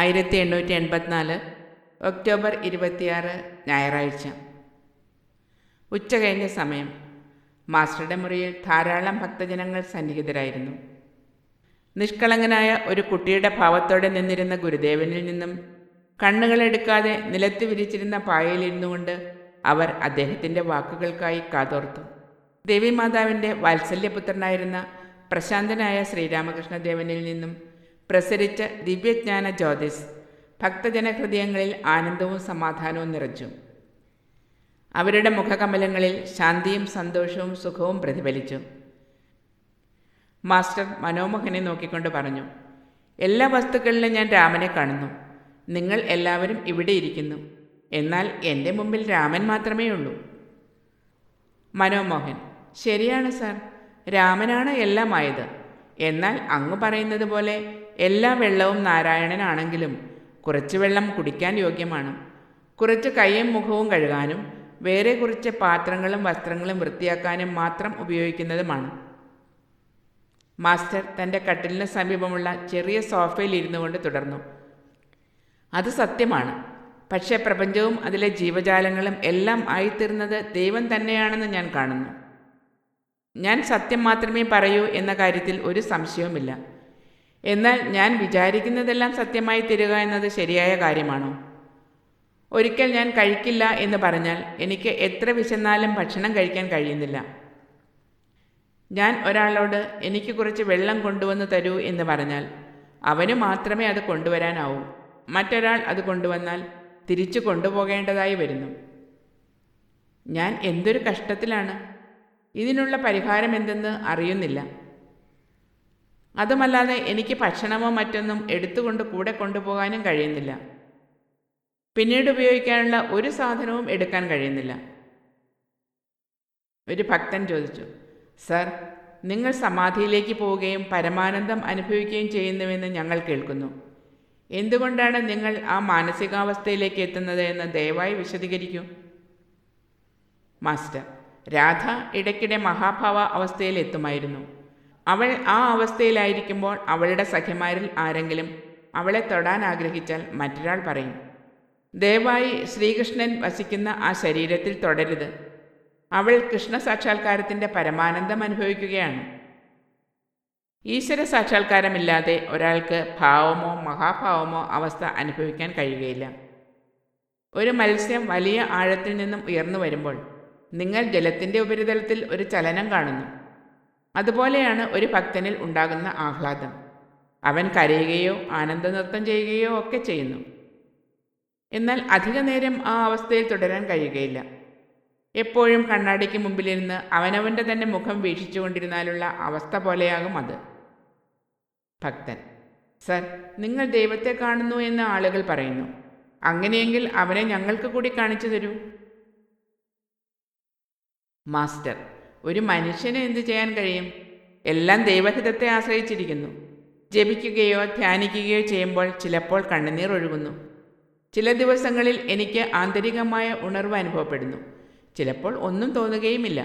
1884 October 26 ഞായറാഴ്ച. ഉച്ച കഴിഞ്ഞ സമയം. മാസ്റ്ററുടെ മുറിയിൽ ധാരാളം ഭക്തജനങ്ങൾ സന്നിഹിതരായിരുന്നു. നിഷ്കളങ്കനായ ഒരു കുട്ടിയുടെ ഭാവത്തോടെ നിന്നിരുന്ന ഗുരുദേവനിൽ നിന്നും കണ്ണുകളെടുക്കാതെ നിലത്ത് വിരിച്ചിരുന്ന പായയിലിരുന്നു കൊണ്ട് അവർ അദ്ദേഹത്തിൻ്റെ വാക്കുകൾക്കായി കാതോർത്തു. ദേവിമാതാവിൻ്റെ വാത്സല്യപുത്രനായിരുന്ന പ്രശാന്തനായ ശ്രീരാമകൃഷ്ണദേവനിൽ നിന്നും പ്രസരിച്ച ദിവ്യജ്ഞാന ജ്യോതിസ് ഭക്തജനഹൃദയങ്ങളിൽ ആനന്ദവും സമാധാനവും നിറച്ചു. അവരുടെ മുഖകമലങ്ങളിൽ ശാന്തിയും സന്തോഷവും സുഖവും പ്രതിഫലിച്ചു. മാസ്റ്റർ മനോമോഹനെ നോക്കിക്കൊണ്ട് പറഞ്ഞു, എല്ലാ വസ്തുക്കളിലും ഞാൻ രാമനെ കാണുന്നു. നിങ്ങൾ എല്ലാവരും ഇവിടെ ഇരിക്കുന്നു. എന്നാൽ എൻ്റെ മുമ്പിൽ രാമൻ മാത്രമേ ഉള്ളൂ. മനോമോഹൻ: ശരിയാണ് സാർ, രാമനാണ് എല്ലാമായത്. എന്നാൽ അങ്ങ് പറയുന്നത് പോലെ എല്ലാ വെള്ളവും നാരായണനാണെങ്കിലും കുറച്ച് വെള്ളം കുടിക്കാൻ യോഗ്യമാണ്. കുറച്ച് കൈയും മുഖവും കഴുകാനും വേറെ കുറച്ച് പാത്രങ്ങളും വസ്ത്രങ്ങളും വൃത്തിയാക്കാനും മാത്രം ഉപയോഗിക്കുന്നതുമാണ്. മാസ്റ്റർ തൻ്റെ കട്ടിലിന് സമീപമുള്ള ചെറിയ സോഫയിൽ ഇരുന്നു കൊണ്ട് തുടർന്നു. അത് സത്യമാണ്. പക്ഷേ പ്രപഞ്ചവും അതിലെ ജീവജാലങ്ങളും എല്ലാം ആയിത്തീർന്നത് ദൈവം തന്നെയാണെന്ന് ഞാൻ കാണുന്നു. ഞാൻ സത്യം മാത്രമേ പറയൂ എന്ന കാര്യത്തിൽ ഒരു സംശയവുമില്ല. എന്നാൽ ഞാൻ വിചാരിക്കുന്നതെല്ലാം സത്യമായി തീരുക എന്നത് ശരിയായ കാര്യമാണോ? ഒരിക്കൽ ഞാൻ കഴിക്കില്ല എന്ന് പറഞ്ഞാൽ എനിക്ക് എത്ര വിശന്നാലും ഭക്ഷണം കഴിക്കാൻ കഴിയുന്നില്ല. ഞാൻ ഒരാളോട് എനിക്ക് കുറച്ച് വെള്ളം കൊണ്ടുവന്ന് തരൂ എന്ന് പറഞ്ഞാൽ അവന് മാത്രമേ അത് കൊണ്ടുവരാനാവൂ. മറ്റൊരാൾ അത് കൊണ്ടുവന്നാൽ തിരിച്ചു കൊണ്ടുപോകേണ്ടതായി വരുന്നു. ഞാൻ എന്തൊരു കഷ്ടത്തിലാണ്! ഇതിനുള്ള പരിഹാരം എന്തെന്ന് അറിയുന്നില്ല. അതുമല്ലാതെ എനിക്ക് ഭക്ഷണമോ മറ്റൊന്നും എടുത്തുകൊണ്ട് കൂടെ കൊണ്ടുപോകാനും കഴിയുന്നില്ല. പിന്നീട് ഉപയോഗിക്കാനുള്ള ഒരു സാധനവും എടുക്കാൻ കഴിയുന്നില്ല. ഒരു ഭക്തൻ ചോദിച്ചു, സർ, നിങ്ങൾ സമാധിയിലേക്ക് പോവുകയും പരമാനന്ദം അനുഭവിക്കുകയും ചെയ്യുന്നുവെന്ന് ഞങ്ങൾ കേൾക്കുന്നു. എന്തുകൊണ്ടാണ് നിങ്ങൾ ആ മാനസികാവസ്ഥയിലേക്ക് എത്തുന്നത് എന്ന് ദയവായി വിശദീകരിക്കൂ. മാസ്റ്റർ: രാധ ഇടയ്ക്കിടെ മഹാഭാവ അവസ്ഥയിൽ എത്തുമായിരുന്നു. അവൾ ആ അവസ്ഥയിലായിരിക്കുമ്പോൾ അവളുടെ സഖിമാരിൽ ആരെങ്കിലും അവളെ തൊടാൻ ആഗ്രഹിച്ചാൽ മറ്റൊരാൾ പറയും, ദയവായി ശ്രീകൃഷ്ണൻ വസിക്കുന്ന ആ ശരീരത്തിൽ തൊടരുത്. അവൾ കൃഷ്ണ സാക്ഷാത്കാരത്തിൻ്റെ പരമാനന്ദം അനുഭവിക്കുകയാണ്. ഈശ്വര സാക്ഷാത്കാരമില്ലാതെ ഒരാൾക്ക് ഭാവമോ മഹാഭാവമോ അവസ്ഥ അനുഭവിക്കാൻ കഴിയുകയില്ല. ഒരു മത്സ്യം വലിയ ആഴത്തിൽ നിന്നും ഉയർന്നു വരുമ്പോൾ നിങ്ങൾ ജലത്തിൻ്റെ ഉപരിതലത്തിൽ ഒരു ചലനം കാണുന്നു. അതുപോലെയാണ് ഒരു ഭക്തനിൽ ഉണ്ടാകുന്ന ആഹ്ലാദം. അവൻ കരയുകയോ ആനന്ദനൃത്തം ചെയ്യുകയോ ഒക്കെ ചെയ്യുന്നു. എന്നാൽ അധിക നേരം ആ അവസ്ഥയിൽ തുടരാൻ കഴിയുകയില്ല. എപ്പോഴും കണ്ണാടിക്ക് മുമ്പിലിരുന്ന് അവനവൻ്റെ തന്നെ മുഖം വീക്ഷിച്ചുകൊണ്ടിരുന്നാലുള്ള അവസ്ഥ പോലെയാകും അത്. ഭക്തൻ: സർ, നിങ്ങൾ ദൈവത്തെ കാണുന്നു എന്ന് ആളുകൾ പറയുന്നു. അങ്ങനെയെങ്കിൽ അവനെ ഞങ്ങൾക്ക് കൂടി കാണിച്ചു തരൂ. മാസ്റ്റർ: ഒരു മനുഷ്യന് എന്തു ചെയ്യാൻ കഴിയും? എല്ലാം ദൈവഹിതത്തെ ആശ്രയിച്ചിരിക്കുന്നു. ജപിക്കുകയോ ധ്യാനിക്കുകയോ ചെയ്യുമ്പോൾ ചിലപ്പോൾ കണ്ണുനീർ ഒഴുകുന്നു. ചില ദിവസങ്ങളിൽ എനിക്ക് ആന്തരികമായ ഉണർവ് അനുഭവപ്പെടുന്നു. ചിലപ്പോൾ ഒന്നും തോന്നുകയുമില്ല.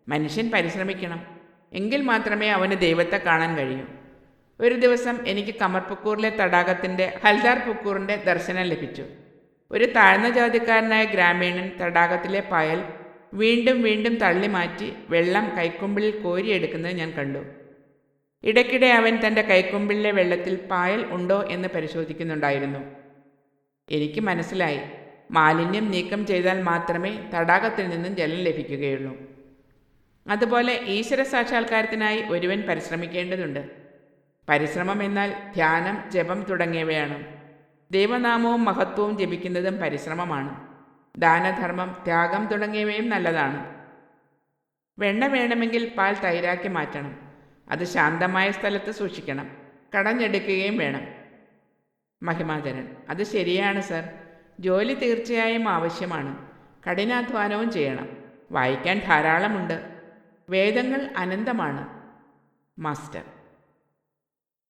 മനുഷ്യൻ പരിശ്രമിക്കണം, എങ്കിൽ മാത്രമേ അവന് ദൈവത്തെ കാണാൻ കഴിയൂ. ഒരു ദിവസം എനിക്ക് കമർപുക്കൂറിലെ തടാകത്തിൻ്റെ ഹൽദാർ പുക്കൂറിൻ്റെ ദർശനം ലഭിച്ചു. ഒരു താഴ്ന്ന ജാതിക്കാരനായ ഗ്രാമീണൻ തടാകത്തിലെ പായൽ വീണ്ടും വീണ്ടും തള്ളി മാറ്റി വെള്ളം കൈക്കുമ്പിളിൽ കോരിയെടുക്കുന്നത് ഞാൻ കണ്ടു. ഇടയ്ക്കിടെ അവൻ തൻ്റെ കൈക്കുമ്പിളിലെ വെള്ളത്തിൽ പായൽ ഉണ്ടോ എന്ന് പരിശോധിക്കുന്നുണ്ടായിരുന്നു. എനിക്ക് മനസ്സിലായി, മാലിന്യം നീക്കം ചെയ്താൽ മാത്രമേ തടാകത്തിൽ നിന്നും ജലം ലഭിക്കുകയുള്ളൂ. അതുപോലെ ഈശ്വര സാക്ഷാത്കാരത്തിനായി ഒരുവൻ പരിശ്രമിക്കേണ്ടതുണ്ട്. പരിശ്രമം എന്നാൽ ധ്യാനം, ജപം തുടങ്ങിയവയാണ്. ദൈവനാമവും മഹത്വവും ജപിക്കുന്നതും പരിശ്രമമാണ്. ദാനധർമ്മം, ത്യാഗം തുടങ്ങിയവയും നല്ലതാണ്. വെണ്ണ വേണമെങ്കിൽ പാൽ തൈരാക്കി മാറ്റണം. അത് ശാന്തമായ സ്ഥലത്ത് സൂക്ഷിക്കണം. കടഞ്ഞെടുക്കുകയും വേണം. മഹിമാചരൻ: അത് ശരിയാണ് സർ. ജോലി തീർച്ചയായും ആവശ്യമാണ്. കഠിനാധ്വാനവും ചെയ്യണം. വായിക്കാൻ ധാരാളമുണ്ട്. വേദങ്ങൾ അനന്തമാണ്. മാസ്റ്റർ: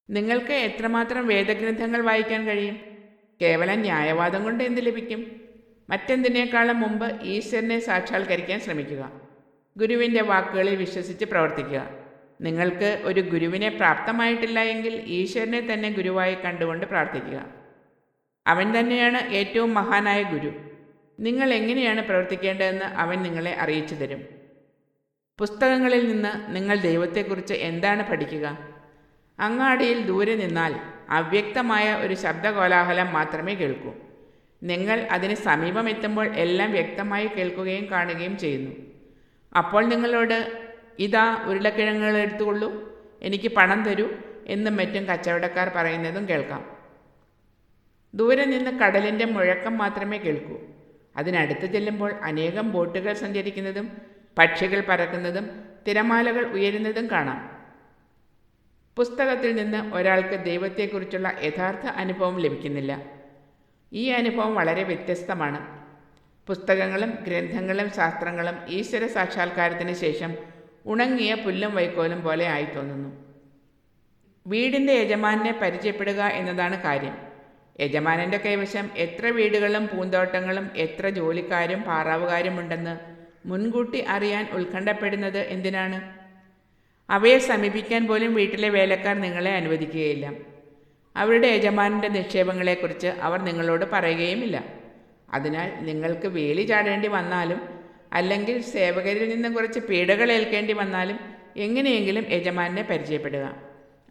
നിങ്ങൾക്ക് എത്രമാത്രം വേദഗ്രന്ഥങ്ങൾ വായിക്കാൻ കഴിയും? കേവലം ന്യായവാദം കൊണ്ട് എന്ത് ലഭിക്കും? മറ്റെന്തിനേക്കാളും മുമ്പ് ഈശ്വരനെ സാക്ഷാത്കരിക്കാൻ ശ്രമിക്കുക. ഗുരുവിൻ്റെ വാക്കുകളിൽ വിശ്വസിച്ച് പ്രവർത്തിക്കുക. നിങ്ങൾക്ക് ഒരു ഗുരുവിനെ പ്രാപ്തമായിട്ടില്ല എങ്കിൽ ഈശ്വരനെ തന്നെ ഗുരുവായി കണ്ടുകൊണ്ട് പ്രാർത്ഥിക്കുക. അവൻ തന്നെയാണ് ഏറ്റവും മഹാനായ ഗുരു. നിങ്ങൾ എങ്ങനെയാണ് പ്രവർത്തിക്കേണ്ടതെന്ന് അവൻ നിങ്ങളെ അറിയിച്ചു തരും. പുസ്തകങ്ങളിൽ നിന്ന് നിങ്ങൾ ദൈവത്തെക്കുറിച്ച് എന്താണ് പഠിക്കുക? അങ്ങാടിയിൽ ദൂരെ നിന്നാൽ അവ്യക്തമായ ഒരു ശബ്ദകോലാഹലം മാത്രമേ കേൾക്കൂ. നിങ്ങൾ അതിന് സമീപമെത്തുമ്പോൾ എല്ലാം വ്യക്തമായി കേൾക്കുകയും കാണുകയും ചെയ്യുന്നു. അപ്പോൾ നിങ്ങളോട് ഇതാ ഉരുളക്കിഴങ്ങുകൾ എടുത്തുകൊള്ളൂ, എനിക്ക് പണം തരൂ എന്നും മറ്റും കച്ചവടക്കാർ പറയുന്നതും കേൾക്കാം. ദൂരെ നിന്ന് കടലിൻ്റെ മുഴക്കം മാത്രമേ കേൾക്കൂ. അതിനടുത്ത് ചെല്ലുമ്പോൾ അനേകം ബോട്ടുകൾ സഞ്ചരിക്കുന്നതും പക്ഷികൾ പറക്കുന്നതും തിരമാലകൾ ഉയരുന്നതും കാണാം. പുസ്തകത്തിൽ നിന്ന് ഒരാൾക്ക് ദൈവത്തെക്കുറിച്ചുള്ള യഥാർത്ഥ അനുഭവം ലഭിക്കുന്നില്ല. ഈ അനുഭവം വളരെ വ്യത്യസ്തമാണ്. പുസ്തകങ്ങളും ഗ്രന്ഥങ്ങളും ശാസ്ത്രങ്ങളും ഈശ്വര സാക്ഷാത്കാരത്തിന് ശേഷം ഉണങ്ങിയ പുല്ലും വൈക്കോലും പോലെ ആയി തോന്നുന്നു. വീടിൻ്റെ യജമാനെ പരിചയപ്പെടുക എന്നതാണ് കാര്യം. യജമാനൻ്റെ കൈവശം എത്ര വീടുകളും പൂന്തോട്ടങ്ങളും എത്ര ജോലിക്കാരും പാറാവുകാരും ഉണ്ടെന്ന് മുൻകൂട്ടി അറിയാൻ ഉത്കണ്ഠപ്പെടുന്നത് എന്തിനാണ്? അവയെ സമീപിക്കാൻ പോലും വീട്ടിലെ വേലക്കാർ നിങ്ങളെ അനുവദിക്കുകയില്ല. അവരുടെ യജമാനൻ്റെ നിക്ഷേപങ്ങളെക്കുറിച്ച് അവർ നിങ്ങളോട് പറയുകയുമില്ല. അതിനാൽ നിങ്ങൾക്ക് വേലി ചാടേണ്ടി വന്നാലും അല്ലെങ്കിൽ സേവകരിൽ നിന്ന് കുറച്ച് പീഡകൾ ഏൽക്കേണ്ടി വന്നാലും എങ്ങനെയെങ്കിലും യജമാനെ പരിചയപ്പെടുക.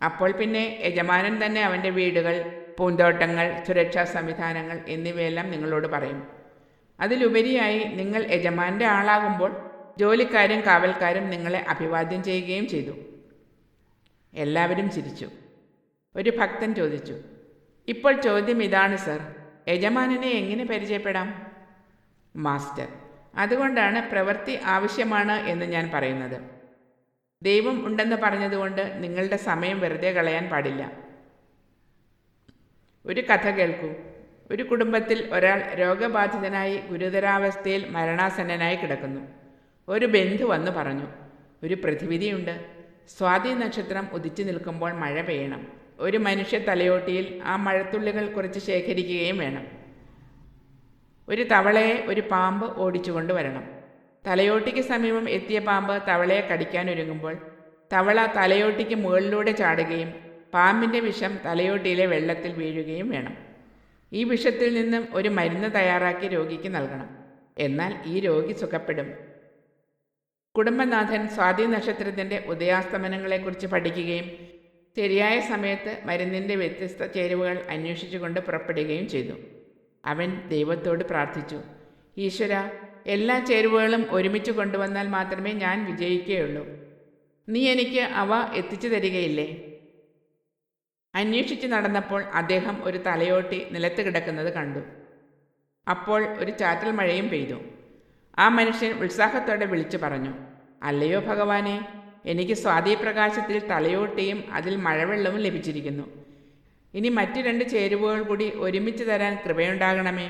അപ്പോൾ പിന്നെ യജമാനൻ തന്നെ അവൻ്റെ വീടുകൾ, പൂന്തോട്ടങ്ങൾ, സുരക്ഷാ സംവിധാനങ്ങൾ എന്നിവയെല്ലാം നിങ്ങളോട് പറയും. അതിലുപരിയായി നിങ്ങൾ യജമാൻ്റെ ആളാകുമ്പോൾ ജോലിക്കാരും കാവൽക്കാരും നിങ്ങളെ അഭിവാദ്യം ചെയ്യുകയും ചെയ്തു. എല്ലാവരും ചിരിച്ചു. ഒരു ഭക്തൻ ചോദിച്ചു, ഇപ്പോൾ ചോദ്യം ഇതാണ് സർ, യജമാനനെ എങ്ങനെ പരിചയപ്പെടാം? മാസ്റ്റർ: അതുകൊണ്ടാണ് പ്രവൃത്തി ആവശ്യമാണ് എന്ന് ഞാൻ പറയുന്നത്. ദൈവം ഉണ്ടെന്ന് പറഞ്ഞതുകൊണ്ട് നിങ്ങളുടെ സമയം വെറുതെ കളയാൻ പാടില്ല. ഒരു കഥ കേൾക്കൂ. ഒരു കുടുംബത്തിൽ ഒരാൾ രോഗബാധിതനായി ഗുരുതരാവസ്ഥയിൽ മരണാസന്നനായി കിടക്കുന്നു. ഒരു ബന്ധു വന്നു പറഞ്ഞു, ഒരു പ്രതിവിധിയുണ്ട്. സ്വാതി നക്ഷത്രം ഉദിച്ചു നിൽക്കുമ്പോൾ മഴ പെയ്യണം. ഒരു മനുഷ്യ തലയോട്ടിയിൽ ആ മഴത്തുള്ളികൾ കുറച്ച് ശേഖരിക്കുകയും വേണം. ഒരു തവളയെ ഒരു പാമ്പ് ഓടിച്ചു കൊണ്ടുവരണം. തലയോട്ടിക്ക് സമീപം എത്തിയ പാമ്പ് തവളയെ കടിക്കാനൊരുങ്ങുമ്പോൾ തവള തലയോട്ടിക്ക് മുകളിലൂടെ ചാടുകയും പാമ്പിൻ്റെ വിഷം തലയോട്ടിയിലെ വെള്ളത്തിൽ വീഴുകയും വേണം. ഈ വിഷത്തിൽ നിന്നും ഒരു മരുന്ന് തയ്യാറാക്കി രോഗിക്ക് നൽകണം. എന്നാൽ ഈ രോഗി സുഖപ്പെടും. കുടുംബനാഥൻ സ്വാതി നക്ഷത്രത്തിൻ്റെ ഉദയാസ്തമനങ്ങളെക്കുറിച്ച് പഠിക്കുകയും ശരിയായ സമയത്ത് മരുന്നിൻ്റെ വ്യത്യസ്ത ചേരുവകൾ അന്വേഷിച്ചുകൊണ്ട് പുറപ്പെടുകയും ചെയ്തു. അവൻ ദൈവത്തോട് പ്രാർത്ഥിച്ചു, ഈശ്വര, എല്ലാ ചേരുവകളും ഒരുമിച്ച് കൊണ്ടുവന്നാൽ മാത്രമേ ഞാൻ വിജയിക്കുകയുള്ളൂ. നീ എനിക്ക് അവ എത്തിച്ചു തരികയില്ലേ? അന്വേഷിച്ച് നടന്നപ്പോൾ അദ്ദേഹം ഒരു തലയോട്ടി നിലത്ത് കിടക്കുന്നത് കണ്ടു. അപ്പോൾ ഒരു ചാറ്റൽ മഴയും പെയ്തു. ആ മനുഷ്യൻ ഉത്സാഹത്തോടെ വിളിച്ചു പറഞ്ഞു, അല്ലയോ ഭഗവാനെ, എനിക്ക് സ്വാതിപ്രകാശത്തിൽ തലയോട്ടിയും അതിൽ മഴവെള്ളവും ലഭിച്ചിരിക്കുന്നു. ഇനി മറ്റു 2 ചേരുവകൾ കൂടി ഒരുമിച്ച് തരാൻ കൃപയുണ്ടാകണമേ.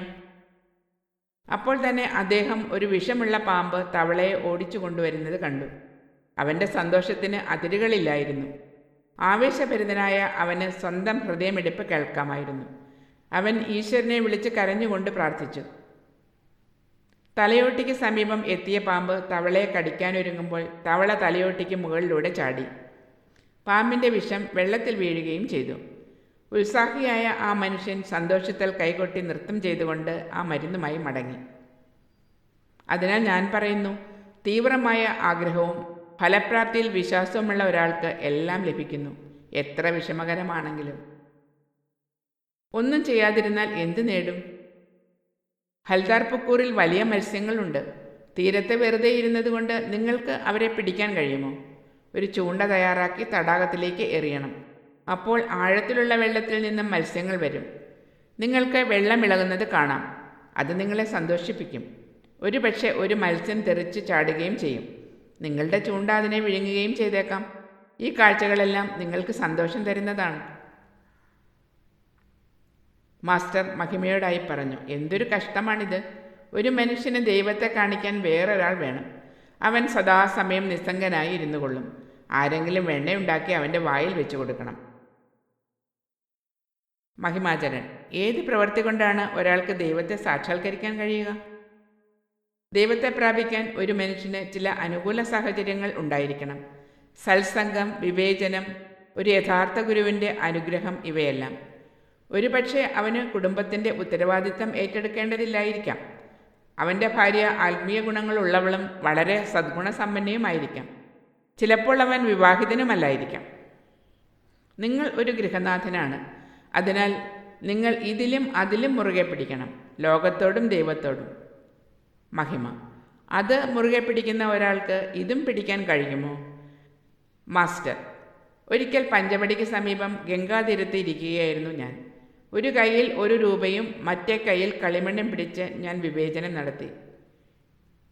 അപ്പോൾ തന്നെ അദ്ദേഹം ഒരു വിഷമുള്ള പാമ്പ് തവളയെ ഓടിച്ചു കൊണ്ടുവരുന്നത് കണ്ടു. അവൻ്റെ സന്തോഷത്തിന് അതിരുകളില്ലായിരുന്നു. ആവേശഭരിതനായ അവന് സ്വന്തം ഹൃദയമിടിപ്പ് കേൾക്കാമായിരുന്നു. അവൻ ഈശ്വരനെ വിളിച്ച് കരഞ്ഞുകൊണ്ട് പ്രാർത്ഥിച്ചു. തലയോട്ടിക്ക് സമീപം എത്തിയ പാമ്പ് തവളയെ കടിക്കാനൊരുങ്ങുമ്പോൾ തവള തലയോട്ടിക്ക് മുകളിലൂടെ ചാടി. പാമ്പിൻ്റെ വിഷം വെള്ളത്തിൽ വീഴുകയും ചെയ്തു. ഉത്സാഹിയായ ആ മനുഷ്യൻ സന്തോഷത്തിൽ കൈകൊട്ടി നൃത്തം ചെയ്തുകൊണ്ട് ആ മരുന്നുമായി മടങ്ങി. അതിനാൽ ഞാൻ പറയുന്നു, തീവ്രമായ ആഗ്രഹവും ഫലപ്രാപ്തിയിൽ വിശ്വാസവുമുള്ള ഒരാൾക്ക് എല്ലാം ലഭിക്കുന്നു, എത്ര വിഷമകരമാണെങ്കിലും. ഒന്നും ചെയ്യാതിരുന്നാൽ എന്തു നേടും? ഹൽദാർപുക്കൂറിൽ വലിയ മത്സ്യങ്ങളുണ്ട്. തീരത്തെ വെറുതെ ഇരുന്നത് കൊണ്ട് നിങ്ങൾക്ക് അവരെ പിടിക്കാൻ കഴിയുമോ? ഒരു ചൂണ്ട തയ്യാറാക്കി തടാകത്തിലേക്ക് എറിയണം. അപ്പോൾ ആഴത്തിലുള്ള വെള്ളത്തിൽ നിന്നും മത്സ്യങ്ങൾ വരും. നിങ്ങൾക്ക് വെള്ളമിളകുന്നത് കാണാം. അത് നിങ്ങളെ സന്തോഷിപ്പിക്കും. ഒരുപക്ഷെ ഒരു മത്സ്യം തെറിച്ച് ചാടുകയും ചെയ്യും. നിങ്ങളുടെ ചൂണ്ട അതിനെ വിഴുങ്ങുകയും ചെയ്തേക്കാം. ഈ കാഴ്ചകളെല്ലാം നിങ്ങൾക്ക് സന്തോഷം തരുന്നതാണ്. മാസ്റ്റർ മഹിമയോടായി പറഞ്ഞു, എന്തൊരു കഷ്ടമാണിത്. ഒരു മനുഷ്യന് ദൈവത്തെ കാണിക്കാൻ വേറൊരാൾ വേണം. അവൻ സദാസമയം നിസ്സംഗനായി ഇരുന്നു കൊള്ളും. ആരെങ്കിലും വെണ്ണയുണ്ടാക്കി അവൻ്റെ വായിൽ വെച്ചു കൊടുക്കണം. മഹിമാചരൻ: ഏത് പ്രവൃത്തി കൊണ്ടാണ് ഒരാൾക്ക് ദൈവത്തെ സാക്ഷാത്കരിക്കാൻ കഴിയുക? ദൈവത്തെ പ്രാപിക്കാൻ ഒരു മനുഷ്യന് ചില അനുകൂല സാഹചര്യങ്ങൾ ഉണ്ടായിരിക്കണം. സത്സംഗം, വിവേചനം, ഒരു യഥാർത്ഥ ഗുരുവിൻ്റെ അനുഗ്രഹം, ഇവയെല്ലാം. ഒരുപക്ഷെ അവന് കുടുംബത്തിൻ്റെ ഉത്തരവാദിത്തം ഏറ്റെടുക്കേണ്ടതില്ലായിരിക്കാം. അവൻ്റെ ഭാര്യ ആത്മീയ ഗുണങ്ങളുള്ളവളും വളരെ സദ്ഗുണസമ്പന്നയുമായിരിക്കാം. ചിലപ്പോൾ അവൻ വിവാഹിതനുമല്ലായിരിക്കാം. നിങ്ങൾ ഒരു ഗൃഹനാഥനാണ്. അതിനാൽ നിങ്ങൾ ഇതിലും അതിലും മുറുകെ പിടിക്കണം, ലോകത്തോടും ദൈവത്തോടും. മഹിമ: അത് മുറുകെ പിടിക്കുന്ന ഒരാൾക്ക് ഇതും പിടിക്കാൻ കഴിയുമോ? മാസ്റ്റർ: ഒരിക്കൽ പഞ്ചവടിക്ക് സമീപം ഗംഗാതീരത്ത് ഇരിക്കുകയായിരുന്നു ഞാൻ. ഒരു കൈയിൽ 1 രൂപയും മറ്റേ കൈയിൽ കളിമണ്ണും പിടിച്ച് ഞാൻ വിവേചനം നടത്തി.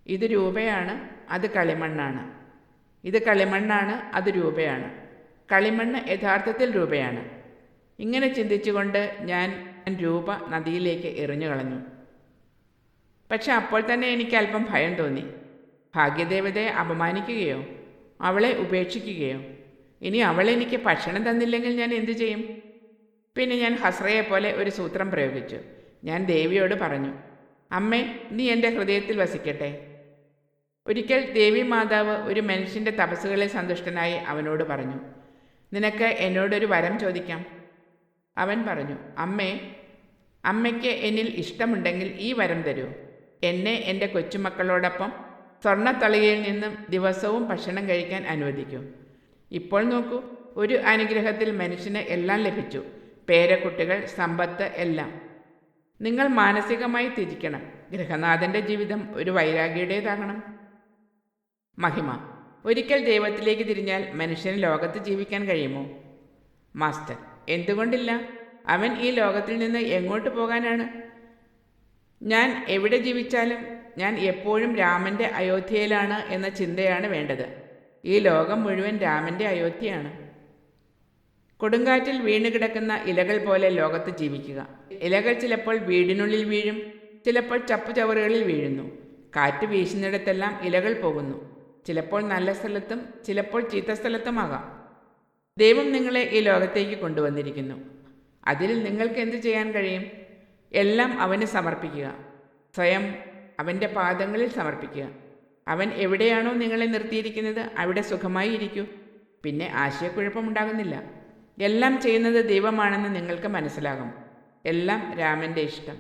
ഇത് രൂപയാണ്, അത് കളിമണ്ണാണ്. ഇത് കളിമണ്ണാണ്, അത് രൂപയാണ്. കളിമണ്ണ് യഥാർത്ഥത്തിൽ രൂപയാണ്. ഇങ്ങനെ ചിന്തിച്ചുകൊണ്ട് ഞാൻ രൂപ നദിയിലേക്ക് എറിഞ്ഞു കളഞ്ഞു. പക്ഷെ അപ്പോൾ തന്നെ എനിക്ക് അല്പം ഭയം തോന്നി. ഭാഗ്യദേവതയെ അപമാനിക്കുകയോ അവളെ ഉപേക്ഷിക്കുകയോ? ഇനി അവളെനിക്ക് ഭക്ഷണം തന്നില്ലെങ്കിൽ ഞാൻ എന്തു ചെയ്യും? പിന്നെ ഞാൻ ഹസ്രയെപ്പോലെ ഒരു സൂത്രം പ്രയോഗിച്ചു. ഞാൻ ദേവിയോട് പറഞ്ഞു, അമ്മേ, നീ എൻ്റെ ഹൃദയത്തിൽ വസിക്കട്ടെ. ഒരിക്കൽ ദേവി മാതാവ് ഒരു മനുഷ്യൻ്റെ തപസ്സുകളിൽ സന്തുഷ്ടനായി അവനോട് പറഞ്ഞു, നിനക്ക് എന്നോടൊരു വരം ചോദിക്കാം. അവൻ പറഞ്ഞു, അമ്മേ, അമ്മയ്ക്ക് എന്നിൽ ഇഷ്ടമുണ്ടെങ്കിൽ ഈ വരം തരൂ. എന്നെ എൻ്റെ കൊച്ചുമക്കളോടൊപ്പം സ്വർണ്ണത്തളികയിൽ നിന്നും ദിവസവും ഭക്ഷണം കഴിക്കാൻ അനുവദിക്കൂ. ഇപ്പോൾ നോക്കൂ, ഒരു അനുഗ്രഹത്തിൽ മനുഷ്യന് എല്ലാം ലഭിച്ചു: പേരക്കുട്ടികൾ, സമ്പത്ത്, എല്ലാം. നിങ്ങൾ മാനസികമായി തിരിക്കണം. ഗൃഹനാഥൻ്റെ ജീവിതം ഒരു വൈരാഗിയുടേതാകണം. മഹിമ: ഒരിക്കൽ ദൈവത്തിലേക്ക് തിരിഞ്ഞാൽ മനുഷ്യന് ലോകത്ത് ജീവിക്കാൻ കഴിയുമോ? മാസ്റ്റർ: എന്തുകൊണ്ടില്ല? അവൻ ഈ ലോകത്തിൽ നിന്ന് എങ്ങോട്ട് പോകാനാണ്? ഞാൻ എവിടെ ജീവിച്ചാലും ഞാൻ എപ്പോഴും രാമൻ്റെ അയോധ്യയിലാണ് എന്ന ചിന്തയാണ് വേണ്ടത്. ഈ ലോകം മുഴുവൻ രാമൻ്റെ അയോധ്യയാണ്. കൊടുങ്കാറ്റിൽ വീണുകിടക്കുന്ന ഇലകൾ പോലെ ലോകത്ത് ജീവിക്കുക. ഇലകൾ ചിലപ്പോൾ വീടിനുള്ളിൽ വീഴും, ചിലപ്പോൾ ചപ്പുചവറുകളിൽ വീഴുന്നു. കാറ്റ് വീശുന്നിടത്തെല്ലാം ഇലകൾ പോകുന്നു. ചിലപ്പോൾ നല്ല സ്ഥലത്തും ചിലപ്പോൾ ചീത്ത സ്ഥലത്തുമാകാം. ദൈവം നിങ്ങളെ ഈ ലോകത്തേക്ക് കൊണ്ടുവന്നിരിക്കുന്നു. അതിൽ നിങ്ങൾക്ക് എന്തു ചെയ്യാൻ കഴിയും? എല്ലാം അവന് സമർപ്പിക്കുക. സ്വയം അവൻ്റെ പാദങ്ങളിൽ സമർപ്പിക്കുക. അവൻ എവിടെയാണോ നിങ്ങളെ നിർത്തിയിരിക്കുന്നത് അവിടെ സുഖമായി ഇരിക്കൂ. പിന്നെ ആശയക്കുഴപ്പമുണ്ടാകുന്നില്ല. എല്ലാം ചെയ്യുന്നത് ദൈവമാണെന്ന് നിങ്ങൾക്ക് മനസ്സിലാകും. എല്ലാം രാമൻ്റെ ഇഷ്ടം.